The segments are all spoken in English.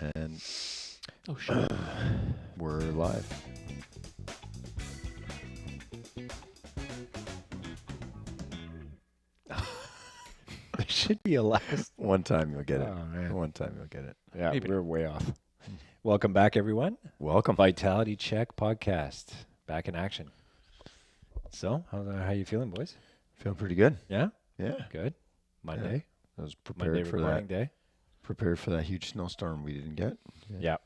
And Oh, shit. we're live. There should be a last. One time you'll get it. Oh, man. One time you'll get it. Yeah, Maybe. we're way off. Welcome back, everyone. Welcome. Vitality Check podcast, back in action. So, how you feeling, boys? Feeling pretty good. Yeah, Yeah. good. Monday, I was Monday prepared for recording that. day. Prepared for that huge snowstorm we didn't get. Yeah,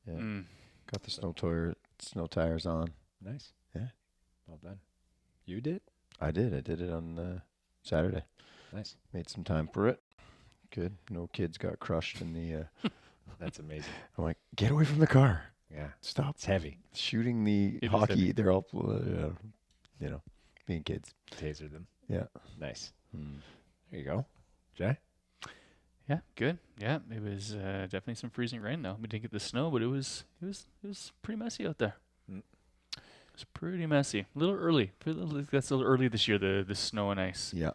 Yeah. Mm. Got the snow tires on. nice. Yeah. Well done. You did? I did it on Saturday. Nice. Made some time for it. Good. No kids got crushed in the. That's amazing. I'm like, get away from the car. Yeah, Stop it's heavy. shooting the It is hockey. heavy. They're all, being kids. Taser them. Yeah. Nice. Mm. There you go. Jay? Yeah, good. Yeah, it was definitely some freezing rain though. We didn't get the snow, but it was pretty messy out there. Mm. It was pretty messy. A little early. That's a little early this year. The snow and ice. Yeah.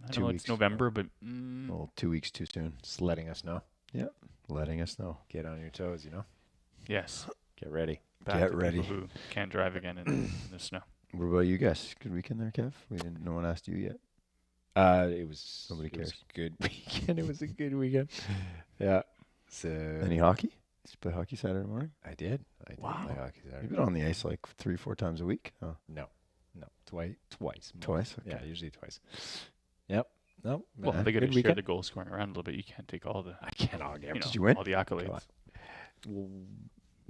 I 2 know weeks. it's November, but Well, 2 weeks too soon. Just letting us know. Letting us know. Get on your toes, yes. Get ready. Back Get to ready. people who can't drive again in the snow. What about you guys? Good weekend there, Kev? No one asked you yet. It was Nobody it was cares. a good weekend. It was a good weekend. Yeah. So Any hockey? Did you play hockey Saturday morning? I did. I did Wow. play hockey Saturday. You've been on the ice like 3-4 times a week. Oh, No, twice. More. twice? Okay. Yeah, usually twice. Yep. No. Well, they got to share the goal scoring around a little bit. You can't take all the I can't all get. Did you win? all the accolades.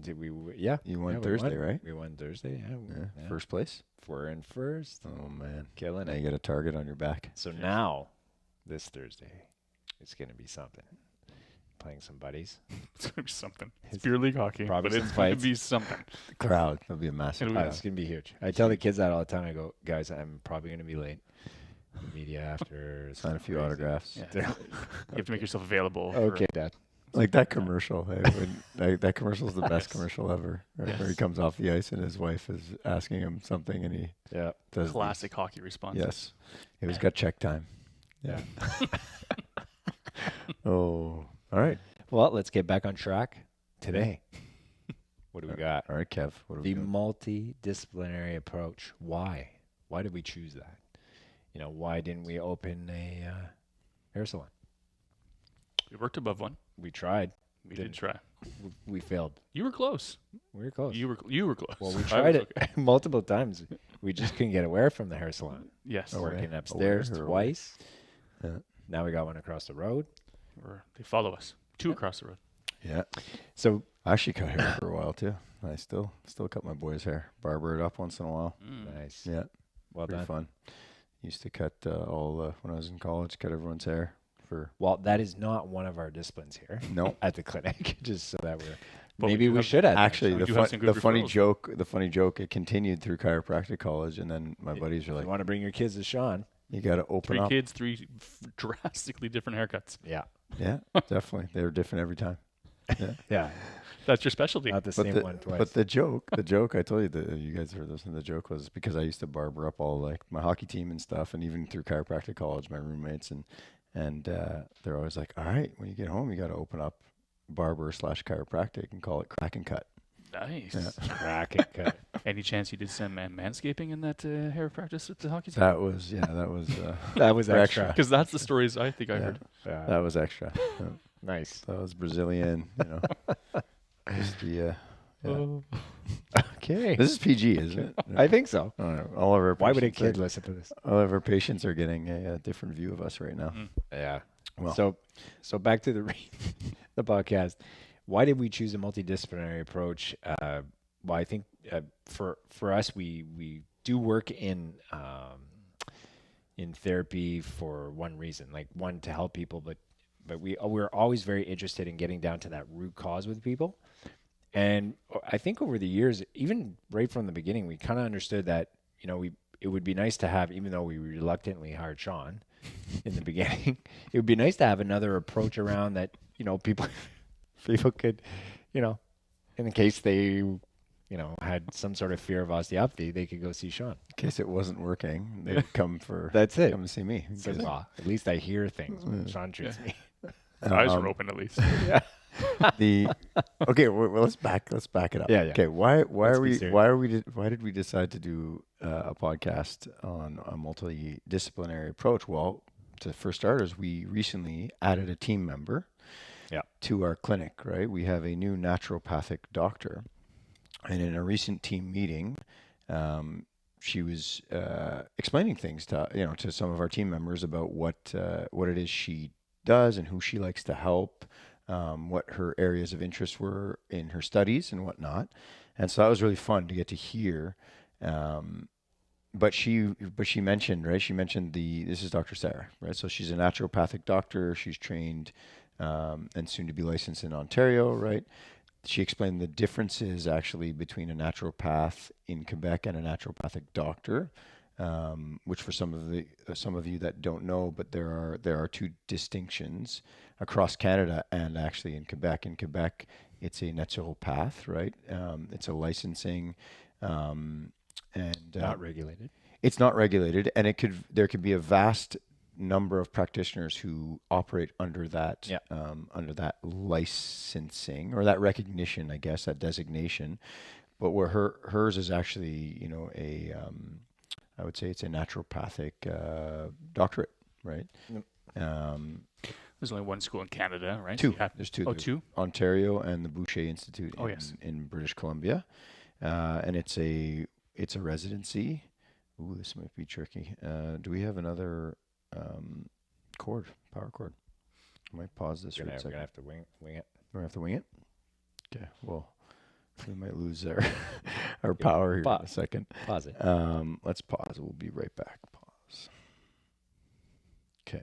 Did we? Yeah. You won Yeah, we Thursday, won. right? We won Thursday. Yeah. Yeah. First place? We're in first. Oh, man. Killing Now it. you got a target on your back. So now, this Thursday, it's gonna be something. Playing some buddies. It's gonna be something. It's It's beer league hockey, probably but it's some gonna fights. be something. The crowd. That'll be a massive It'll be crowd. It's gonna be huge. I tell the kids that all the time. I go, guys, I'm probably gonna be late. Media after. it's Sign a few crazy." autographs. Yeah. You have to make yourself available. Okay, Dad. Like that commercial. Hey, that commercial is the best Yes. commercial ever. Right? Where he Yes. comes off the ice and his wife is asking him something and he Yeah. does these- Classic hockey response. Yes. It was got check time. Yeah. Oh. All right. Well, let's get back on track today. What do we got? All right, Kev. What are we The doing? multidisciplinary approach. Why? Why did we choose that? Why didn't we open a hair salon? We worked above one. We tried. We Didn't. did try. We failed. You were close. We were close. You were close. Well, we I was tried it okay. multiple times. We just couldn't get away from the hair salon. Yes. Oh, Working Away upstairs or away? twice. Yeah. Now we got one across the road. They follow us. Two across the road. Yeah. So I actually cut hair for a while too. I still cut my boys' hair. Barber it up once in a while. nice. Yeah. Well Pretty done. fun. Used to cut when I was in college, cut everyone's hair for Well, that is not one of our disciplines here no. at the clinic. Just so that we're But we maybe do we have- should have. Actually, We the do have some good funny referrals. joke, it continued through chiropractic college, and then my buddies were If like, you want to bring your kids to Sean. "You got to open 3 up." kids, 3 drastically different haircuts. Yeah. Yeah, definitely. They were different every time. Yeah. Yeah. That's your specialty. Not the But same one twice. But the joke, I told you that you guys heard this, and the joke was because I used to barber up all like my hockey team and stuff, and even through chiropractic college, my roommates and they're always like, "All right, when you get home, you got to open up barber/chiropractic and call it crack and cut." Nice. Yeah. Crack and cut. Any chance you did some manscaping in that hair practice at the hockey team? That was That was For extra. Because that's the stories I think I Yeah. heard. that was extra. Yeah. Nice. That was Brazilian, Just the yeah. Okay. This is PG, isn't it? I think so. All of our Why would a patients kid are- listen to this? all of our patients are getting a different view of us right now. Yeah. Well, So back to the the podcast. Why did we choose a multidisciplinary approach? Well, I think for us, we do work in therapy for one reason, like one to help people, but we're always very interested in getting down to that root cause with people. And I think over the years, even right from the beginning, we kind of understood that it would be nice to have, even though we reluctantly hired Sean in the beginning, it would be nice to have another approach around that, people could, in case they, had some sort of fear of osteopathy, they could go see Sean. in case it wasn't working, they'd come That's it. come to see me. Because, at least I hear things when Sean treats me. His eyes are open at least. Yeah. The okay. Well, let's back it up. Yeah, yeah. Okay. Why Let's are be we serious. why did we decide to do a podcast on a multidisciplinary approach? Well, for starters, we recently added a team member Yeah. to our clinic. Right. We have a new naturopathic doctor, and in a recent team meeting, she was explaining things to some of our team members about what it is she does and who she likes to help, what her areas of interest were in her studies and whatnot. And so that was really fun to get to hear. Um, but she mentioned, right? She mentioned this is Dr. Sarah, right? So she's a naturopathic doctor. She's trained and soon to be licensed in Ontario, right? She explained the differences actually between a naturopath in Quebec and a naturopathic doctor, which for some of you that don't know, but there are two distinctions across Canada and actually in Quebec. In Quebec, it's a naturopath, right? It's a licensing, and Not regulated. it's not regulated, and there could be a vast number of practitioners who operate Yeah. under that licensing or that recognition, I guess, that designation. But where hers is actually, I would say it's a naturopathic doctorate, right? Yep. There's only one school in Canada, right? Two. So you have- There's two. Oh, There's two? Ontario and the Boucher Institute Oh, yes. in British Columbia, and it's a residency. Ooh, this might be tricky. Do we have another power cord? I might pause this for We're a gonna second. have to wing it. We're gonna have to wing it. Okay. Well, we might lose our power here in a Pause. second. Pause it. Let's pause. We'll be right back. Pause. Okay.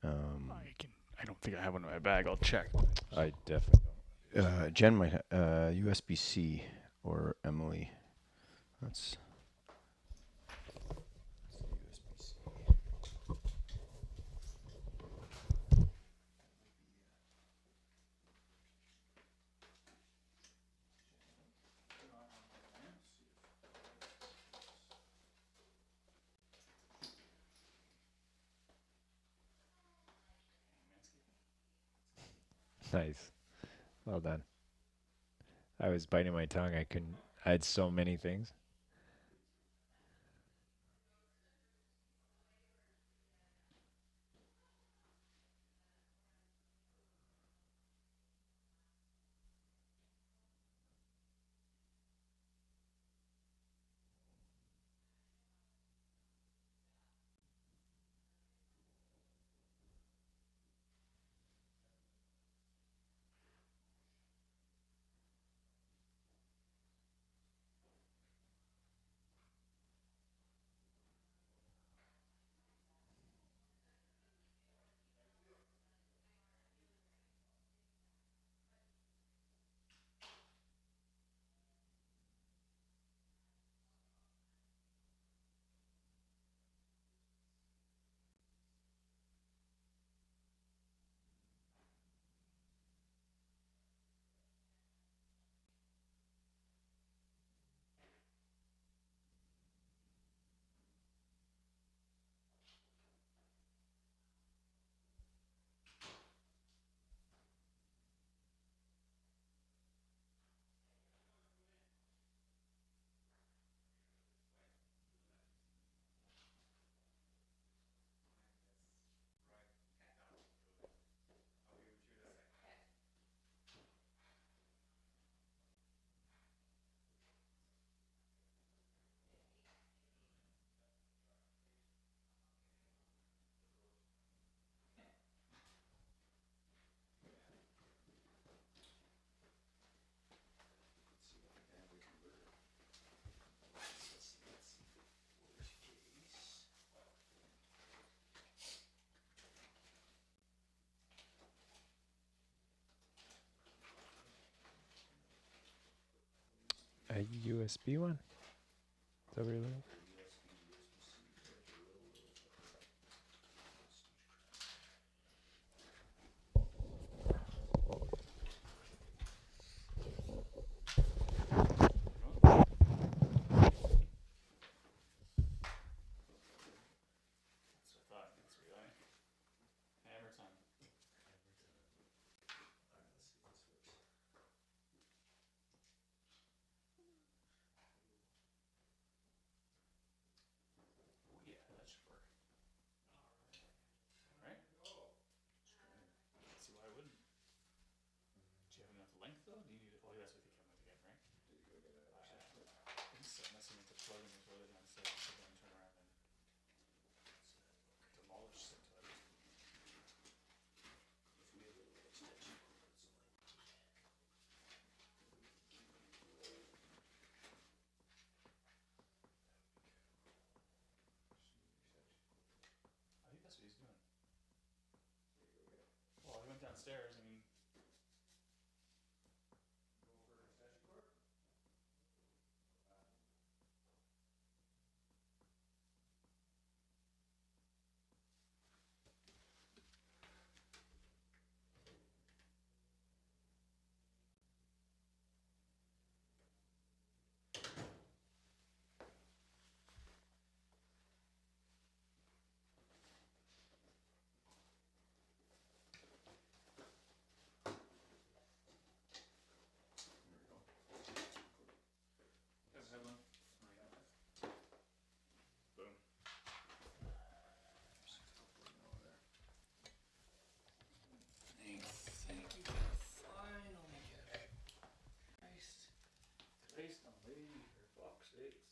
I don't think I have one in my bag. I'll check. I definitely don't. Jen might USB-C or Emily. That's USB-C. Nice. Well done. I was biting my tongue. I had so many things. A USB one? Is that what you're looking? plugging the toilet downstairs, so then turn around and demolish the toilet. I think that's what he's doing. Well, he went downstairs. I mean, there's a headline. Boom. Thank you. Finally, Christ. Christ on leave, for fuck's sakes.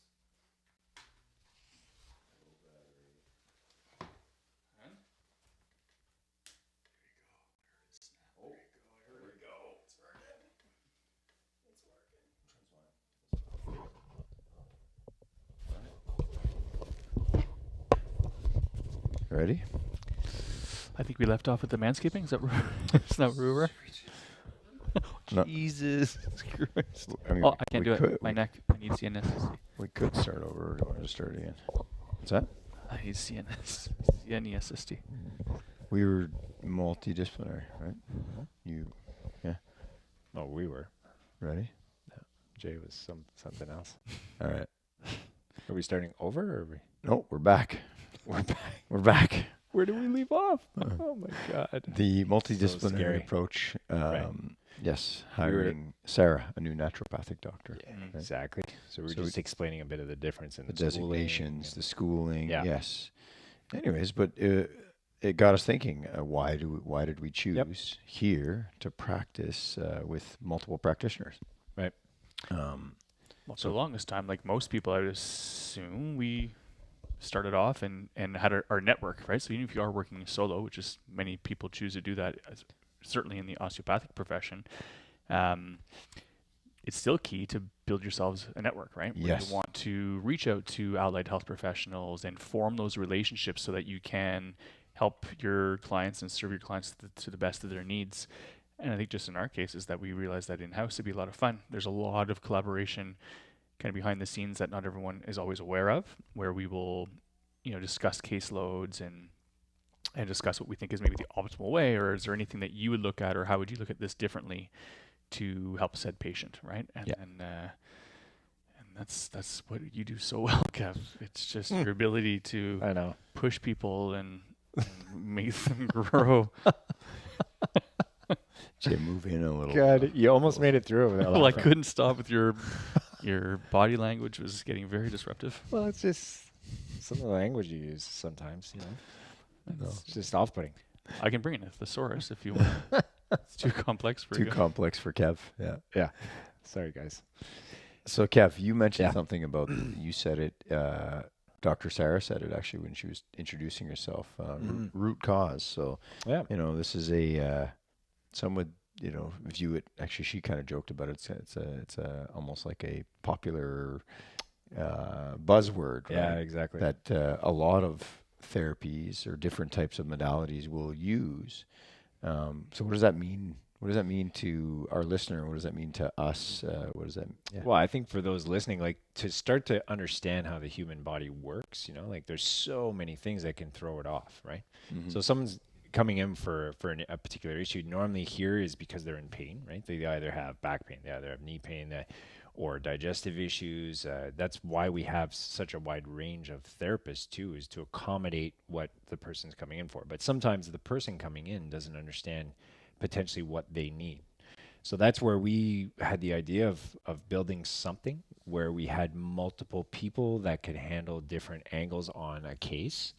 And? Oh, here we go. It's working. It's working. Ready? I think we left off with the manscaping. Is that is that where we were? No. Jesus Christ. I mean, Oh, I can't we do it. could- My neck. I need CNS. We could start over. Or do you want to start again? What's that? I need CNS. CNESST. We were multidisciplinary, right? You Oh, we were. ready? Jay was something else. All right. Are we starting over or are we? No, we're back. We're back. We're back. Where do we leave off? Uh, Oh my God. The multidisciplinary scary. approach. Right. Yes, We were- hiring Sarah, a new naturopathic doctor. Yeah, Mm. exactly. So we're So just explaining a bit of the difference in The the schooling designations, and- the schooling. Yeah. Yes. Anyways, but it got us thinking. Why did we choose here to practice with multiple practitioners? Right. Well, for So- the longest time, like most people, I would assume we started off and had our network, right? So even if you are working solo, which is many people choose to do that, certainly in the osteopathic profession, it's still key to build yourselves a network, right? Where Yes. you want to reach out to allied health professionals and form those relationships so that you can help your clients and serve your clients to the best of their needs. And I think just in our case is that we realized that in-house it'd be a lot of fun. There's a lot of collaboration kind of behind the scenes that not everyone is always aware of, where we will, discuss caseloads and discuss what we think is maybe the optimal way, or is there anything that you would look at, or how would you look at this differently to help said patient, right? And Yeah. and that's what you do so well, Kev. It's just your ability to I know. push people and make them grow. Jay, move in a little. God, you almost made it through without Well, I laughing. couldn't stop with your body language was getting very disruptive. Well, it's just some of the language you use sometimes, No. It's just off-putting. I can bring in a thesaurus if you want. It's too complex for Too you. complex for Kev. Yeah. Yeah. Sorry, guys. So, Kev, you mentioned Yeah. something about, you said it, Dr. Sarah said it actually when she was introducing herself, root cause. So, Yeah. this is some would, view it, actually, she kind of joked about it. It's almost like a popular buzzword, right? Yeah, exactly. That a lot of therapies or different types of modalities will use. So what does that mean? What does that mean to our listener? What does that mean to us? What does that? Yeah. Well, I think for those listening, like to start to understand how the human body works, like there's so many things that can throw it off, right? Mhm. So someone's coming in for a particular issue. Normally here is because they're in pain, right? They either have back pain, they either have knee pain, or digestive issues. That's why we have such a wide range of therapists too, is to accommodate what the person's coming in for. But sometimes the person coming in doesn't understand potentially what they need. So that's where we had the idea of building something where we had multiple people that could handle different angles on a case.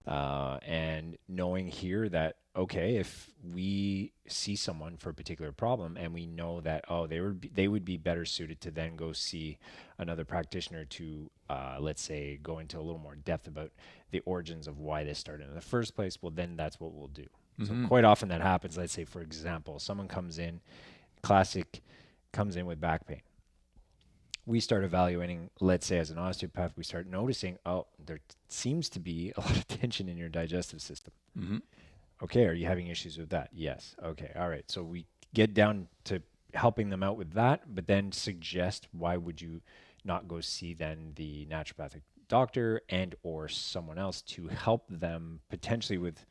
And knowing here that, okay, if we see someone for a particular problem and we know that, oh, they would be better suited to then go see another practitioner to, let's say, go into a little more depth about the origins of why this started in the first place, well, then that's what we'll do. So quite often that happens. Let's say, for example, someone comes in with back pain. We start evaluating, let's say as an osteopath, we start noticing, oh, there seems to be a lot of tension in your digestive system. Okay, are you having issues with that? Yes. Okay, all right. So we get down to helping them out with that, but then suggest, why would you not go see then the naturopathic doctor and or someone else to help them potentially with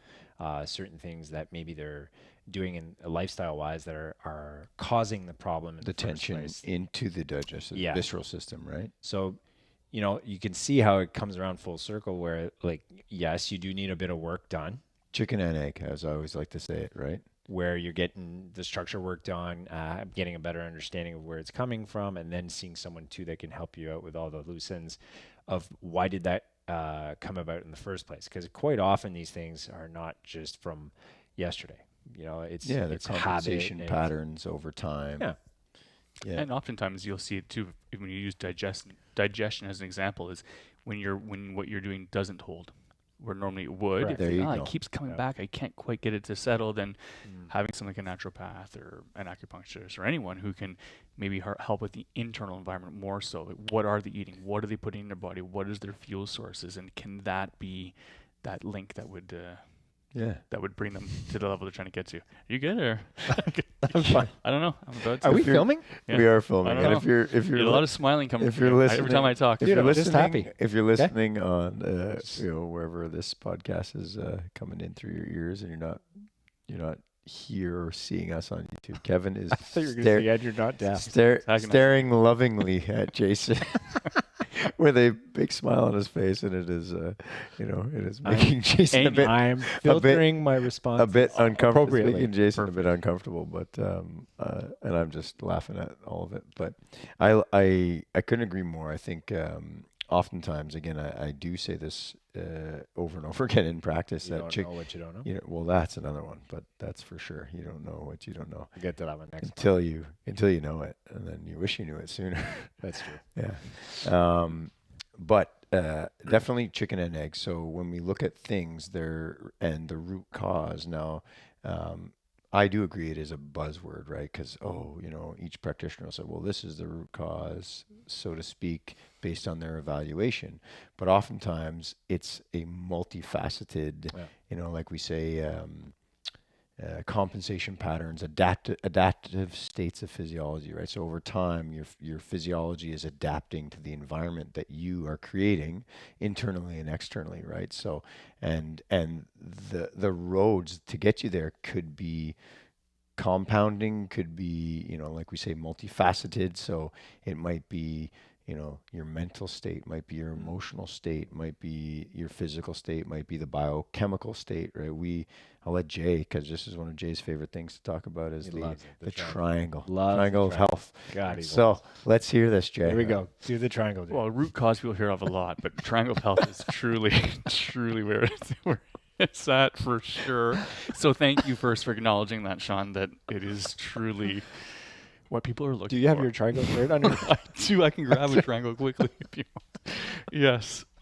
certain things that maybe they're doing in lifestyle wise that are causing the problem in The the first tension place. into the digestive visceral system, right? So, you can see how it comes around full circle where, like, yes, you do need a bit of work done. Chicken and egg, as I always like to say it, right? Where you're getting the structure work done, getting a better understanding of where it's coming from, and then seeing someone too that can help you out with all the loose ends of why did that come about in the first place. Because quite often these things are not just from yesterday. They're it's compensation habit patterns over time. Yeah. And oftentimes you'll see it too when you use digestion as an example, is when what you're doing doesn't hold. Where normally it would, Correct. if There you go. it keeps coming back, I can't quite get it to settle, then having someone like a naturopath or an acupuncturist or anyone who can maybe help with the internal environment more so. Like, what are they eating? What are they putting in their body? What is their fuel sources? And can that be that link that would bring them to the level they're trying to get to? Are you good or? I'm fine. I don't know. I'm about to. Are we filming? Yeah. We are filming. I don't And know. if you're a lot of smiling coming if from you're you listening, every time I talk. if Dude, you're I'm just listening, happy. if you're listening on wherever this podcast is coming in through your ears, and you're not here or seeing us on YouTube, Kevin is I thought you were going to say, Ed, you're not deaf. staring lovingly at Jason with a big smile on his face, and it is making Jason I'm filtering my response a bit uncomfortable. It's appropriately. making Jason a bit uncomfortable, but and I'm just laughing at all of it. But I couldn't agree more. I think oftentimes, again, I do say this over and over again in practice, You that don't know what you don't know. well, that's another one, but that's for sure. You don't know what you don't know We'll get to that one next until you know it, and then you wish you knew it sooner. That's true. Yeah. But definitely chicken and egg. So when we look at things there and the root cause, now I do agree it is a buzzword, right? Because, each practitioner will say, well, this is the root cause, so to speak, based on their evaluation. But oftentimes it's a multifaceted, like we say, compensation patterns, adaptive states of physiology, right? So over time, your physiology is adapting to the environment that you are creating internally and externally, right? So, and the roads to get you there could be compounding, could be, like we say, multifaceted. So it might be, your mental state, might be your emotional state, might be your physical state, might be the biochemical state, right? I'll let Jay, because this is one of Jay's favorite things to talk about, is the triangle. Triangle of health. God, so let's hear this, Jay. Here we go. Do the triangle. Well, root cause people hear of a lot, but triangle of health is truly where it's at for sure. So thank you first for acknowledging that, Sean, that it is truly what people are looking for. Do you have your triangle right under? I do. I can grab a triangle quickly if you want.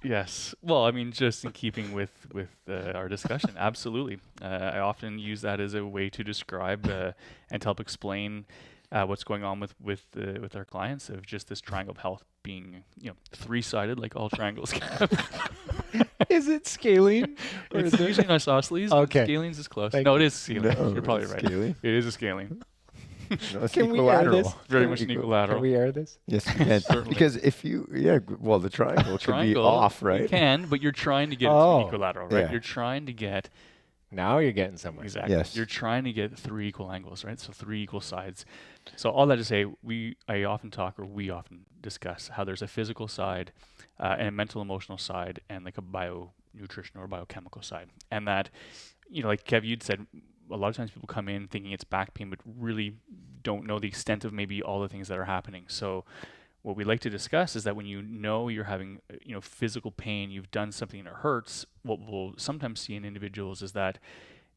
Yes. Well, I mean, just in keeping with our discussion, absolutely. I often use that as a way to describe and to help explain what's going on with our clients, of just this triangle of health being, three-sided, like all triangles. Is it scalene? Or It's usually an isosceles. Okay. Scalene's is close. Thank No, you. it is scalene. No, You're probably it's right. scalene. It is a scalene. No, it's Can we air equilateral. this? Very much an equilateral. Can we air this? Yes, you can. Certainly. Because if the triangle could be off, right? You can, but you're trying to get it to equilateral, right? Yeah. You're trying to get Now you're getting somewhere. exactly. Yes. You're trying to get three equal angles, right? So three equal sides. So all that to say, we often discuss how there's a physical side, and a mental, emotional side, and like a bio-nutrition or biochemical side, and that, like Kev, you'd said, a lot of times people come in thinking it's back pain, but really don't know the extent of maybe all the things that are happening. So what we like to discuss is that when you know you're having physical pain, you've done something and it hurts, what we'll sometimes see in individuals is that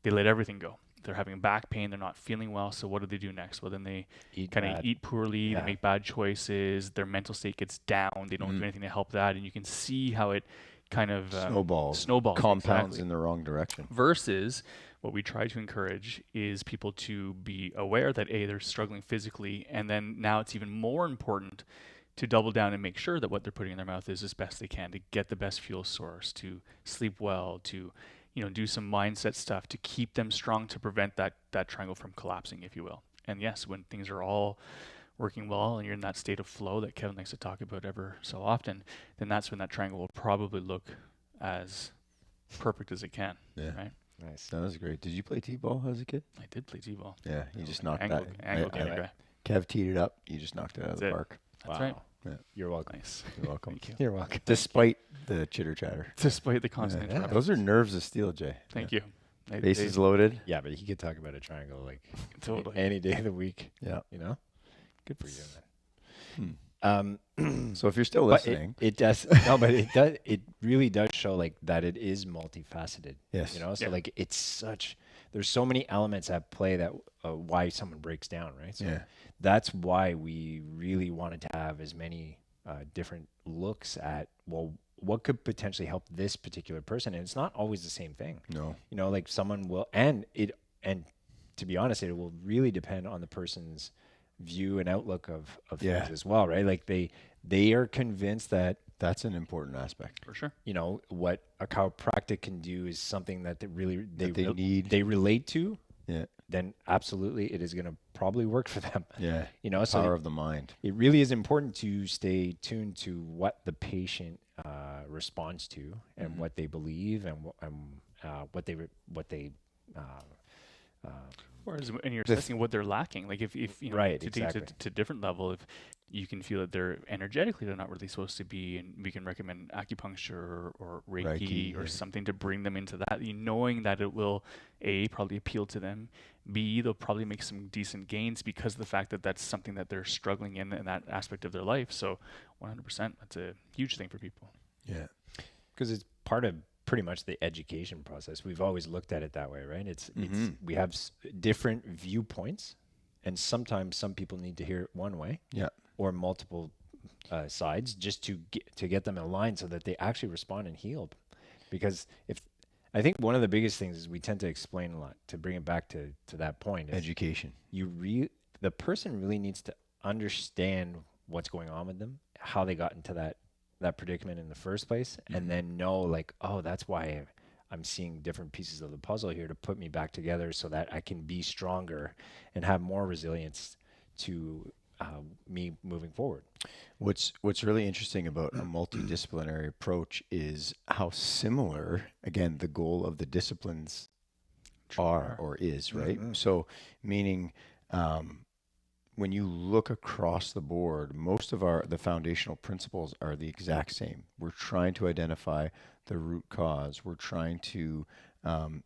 they let everything go. They're having back pain, they're not feeling well, so what do they do next? Well, then they kind of eat poorly, they make bad choices, their mental state gets down, they don't do anything to help that, and you can see how it kind of snowballs, compounds in the wrong direction. Versus what we try to encourage is people to be aware that they're struggling physically, and then now it's even more important to double down and make sure that what they're putting in their mouth is as best they can to get the best fuel source, to sleep well, to do some mindset stuff to keep them strong, to prevent that triangle from collapsing, if you will. And yes, when things are all working well and you're in that state of flow that Kevin likes to talk about ever so often, then that's when that triangle will probably look as perfect as it can. Yeah. Right? Nice. That was great. Did you play T-ball as a kid? I did play T-ball. Yeah, you just knocked angle that. Kev teed it up. You just knocked it out of the park. That's right. Yeah. You're welcome. Nice. You're welcome. Thank you. You're welcome. Despite the chitter chatter. Despite the constant interruptions. Those are nerves of steel, Jay. Thank you. Bases loaded. Yeah, but he could talk about a triangle like totally any day of the week. Yeah. Good for you, man. So if you're still listening, it does. No, but it does. It really does show like that it is multifaceted. Yes. So like it's such. There's so many elements at play that why someone breaks down, right? So that's why we really wanted to have as many different looks at what could potentially help this particular person, and it's not always the same thing. No. Like someone will, and to be honest, it will really depend on the person's view and outlook of things as well, right? Like they are convinced that that's an important aspect for sure. What a chiropractic can do is something that they relate to. Yeah. Then absolutely, it is going to probably work for them. Yeah. So power of the mind. It really is important to stay tuned to what the patient responds to and what they believe and what they Whereas when you're assessing what they're lacking, like if to take to different level, if you can feel that they're energetically they're not really supposed to be, and we can recommend acupuncture or Reiki or something to bring them into that, knowing that it will probably appeal to them, B, they'll probably make some decent gains because of the fact that that's something that they're struggling in that aspect of their life. So 100%, that's a huge thing for people. Yeah, because it's part of pretty much the education process. We've always looked at it that way, right? It's we have different viewpoints, and sometimes some people need to hear it one way, or multiple sides, just to get them aligned so that they actually respond and heal. Because I think one of the biggest things is we tend to explain a lot. To bring it back to that point, is education. The person really needs to understand what's going on with them, how they got into that predicament in the first place, and then know like, oh, that's why I'm seeing different pieces of the puzzle here to put me back together so that I can be stronger and have more resilience to me moving forward. What's really interesting about a multidisciplinary approach is how similar, again, the goal of the disciplines are or is, right? So meaning when you look across the board, most of the foundational principles are the exact same. We're trying to identify the root cause. We're trying to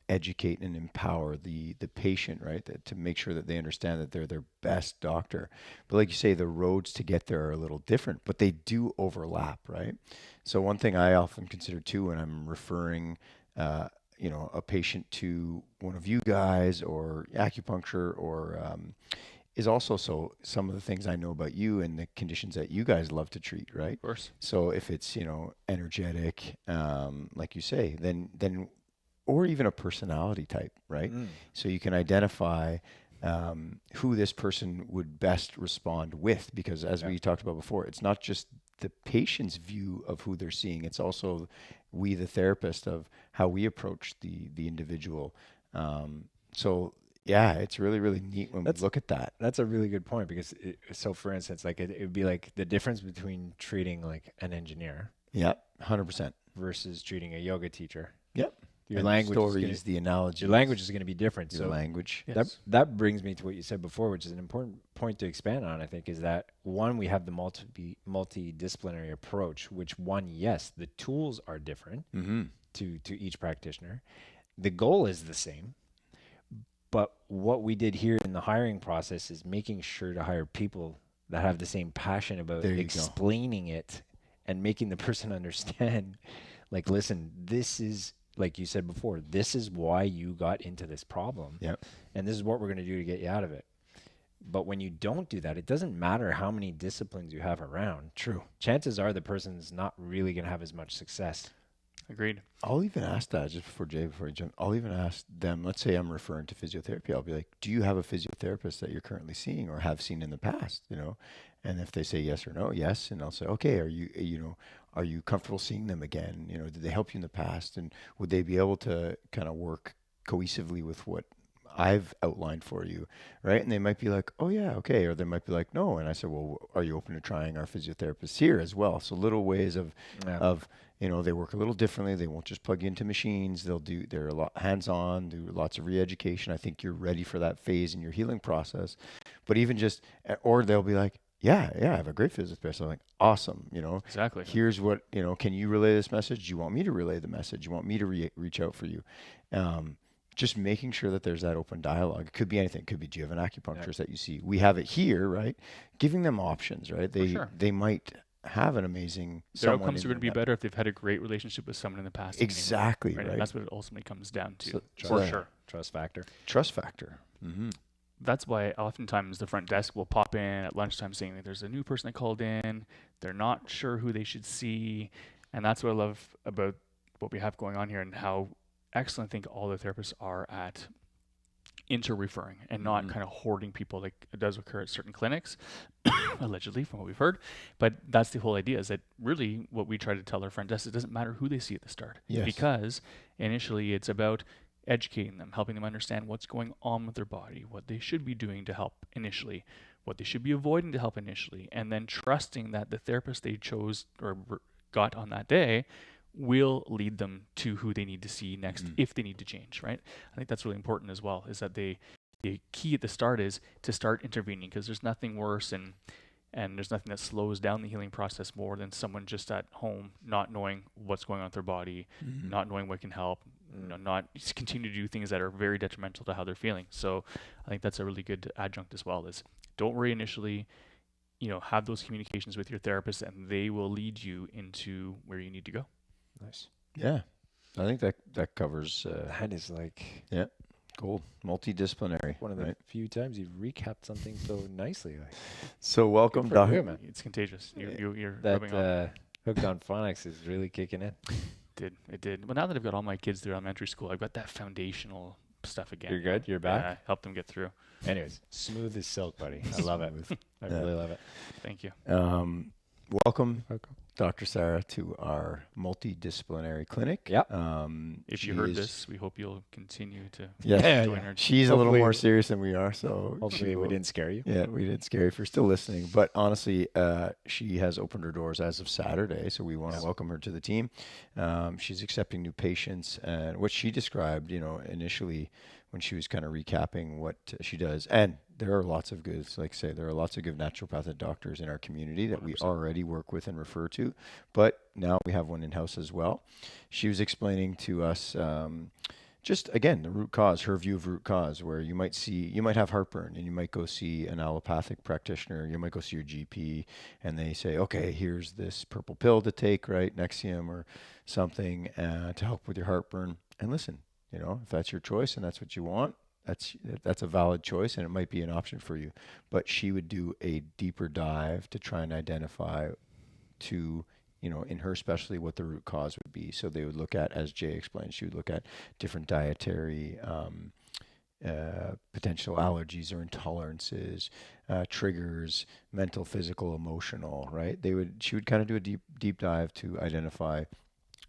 educate and empower the patient, right? To make sure that they understand that they're their best doctor. But like you say, the roads to get there are a little different, but they do overlap, right? So one thing I often consider too when I'm referring a patient to one of you guys or acupuncture or is also some of the things I know about you and the conditions that you guys love to treat, right? Of course. So if it's, energetic, like you say, then, or even a personality type, right? So you can identify who this person would best respond with, because as we talked about before, it's not just the patient's view of who they're seeing. It's also we, the therapist, of how we approach the individual. So yeah, it's really, really neat when we look at that. That's a really good point, because so for instance, like it would be like the difference between treating like an engineer. Yep, 100%. Versus treating a yoga teacher. Yep. Your language stories, the analogy. Your language is going to be different. Your language. Yes. That brings me to what you said before, which is an important point to expand on, I think, is that one, we have the multidisciplinary approach, which yes, the tools are different to each practitioner. The goal is the same. But what we did here in the hiring process is making sure to hire people that have the same passion about There you go. explaining it and making the person understand, like, listen, this is, like you said before, this is why you got into this problem. Yep. And this is what we're going to do to get you out of it. But when you don't do that, it doesn't matter how many disciplines you have around. True. Chances are the person's not really going to have as much success. Agreed. I'll even ask that just before you jump. I'll even ask them, let's say I'm referring to physiotherapy. I'll be like, do you have a physiotherapist that you're currently seeing or have seen in the past, you know? And if they say yes or no, yes. And I'll say, okay, are you comfortable seeing them again? You know, did they help you in the past? And would they be able to kind of work cohesively with what I've outlined for you, right? And they might be like, oh yeah, okay. Or they might be like, no. And I said, well, are you open to trying our physiotherapists here as well? So little ways of, you know, they work a little differently. They won't just plug you into machines. They're a lot hands-on, do lots of re-education. I think you're ready for that phase in your healing process. But even just, or they'll be like, yeah, I have a great physiotherapist. I'm like, awesome. You know, Exactly. here's what, you know, can you relay this message? Do you want me to relay the message? Do you want me to reach out for you? Just making sure that there's that open dialogue. It could be anything. It could be, do you have an acupuncturist that you see? We have it here, right? Giving them options, right? They might have an amazing Their outcomes are going to be better if they've had a great relationship with someone in the past. Exactly, Right. right? And that's what it ultimately comes down to. So- For so- sure. Trust factor. Trust factor. Mm-hmm. That's why oftentimes the front desk will pop in at lunchtime saying that there's a new person that called in. They're not sure who they should see. And that's what I love about what we have going on here and how excellent I think all the therapists are at inter-referring and not kind of hoarding people like it does occur at certain clinics, allegedly from what we've heard. But that's the whole idea, is that really what we try to tell our front desk, it doesn't matter who they see at the start. Yes. Because initially it's about educating them, helping them understand what's going on with their body, what they should be doing to help initially, what they should be avoiding to help initially, and then trusting that the therapist they chose or got on that day will lead them to who they need to see next if they need to change, right? I think that's really important as well, is that the key at the start is to start intervening, because there's nothing worse and there's nothing that slows down the healing process more than someone just at home not knowing what's going on with their body, not knowing what can help, you know, not just continue to do things that are very detrimental to how they're feeling. So I think that's a really good adjunct as well, is don't worry initially, you know, have those communications with your therapist and they will lead you into where you need to go. Nice. Yeah. I think that covers, That is like gold. Multidisciplinary. one of the right? few times you've recapped something so nicely. Like, So welcome, Good for Doc. you, man. It's contagious. You're that rubbing on. Hooked on Phonics is really kicking in. It did. Well, now that I've got all my kids through elementary school, I've got that foundational stuff again. You're good? You're back? Yeah, help them get through. Anyways, smooth as silk, buddy. I love it. I Yeah. really love it. Thank you. Welcome, Dr. Sarah, to our multidisciplinary clinic. Yep. If she you heard is- this, we hope you'll continue to Yes. join our She's a little Hopefully- more serious than we are, so Hopefully she we will- didn't scare you. Yeah, we did scare if you're still listening. But honestly, she has opened her doors as of Saturday, so we want to welcome her to the team. She's accepting new patients, and what she described, you know, initially when she was kind of recapping what she does, and there are lots of good, like I say, there are lots of good naturopathic doctors in our community that we already work with and refer to, but now we have one in-house as well. She was explaining to us just again the root cause, her view of root cause, where you might have heartburn and you might go see an allopathic practitioner, you might go see your GP and they say, okay, here's this purple pill to take, right, Nexium or something to help with your heartburn. And listen, you know, if that's your choice and that's what you want, that's a valid choice and it might be an option for you. But she would do a deeper dive to try and identify to, you know, in her specialty, what the root cause would be. So they would look at, as Jay explained, she would look at different dietary potential allergies or intolerances, triggers, mental, physical, emotional, right? She would kind of do a deep dive to identify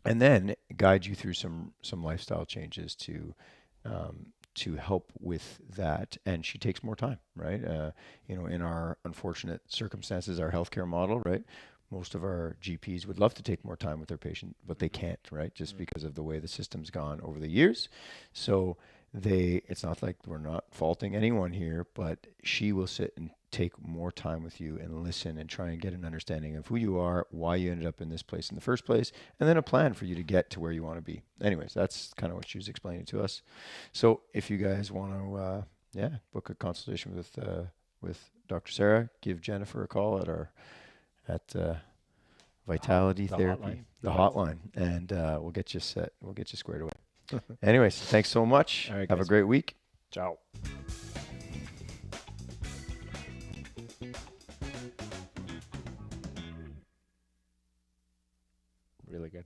and then guide you through some lifestyle changes to help with that. And she takes more time, right? You know, in our unfortunate circumstances, our healthcare model, right? Most of our GPs would love to take more time with their patient, but they can't, right? Just because of the way the system's gone over the years. So it's not like we're not faulting anyone here, but she will sit and take more time with you and listen and try and get an understanding of who you are, why you ended up in this place in the first place, and then a plan for you to get to where you want to be. Anyways, that's kind of what she was explaining to us. So if you guys want to, book a consultation with Dr. Sarah, give Jennifer a call at Vitality The Therapy, hotline. the hotline, and we'll get you set. We'll get you squared away. Anyways, thanks so much. All right, Have a guys. great week. Ciao. Really good.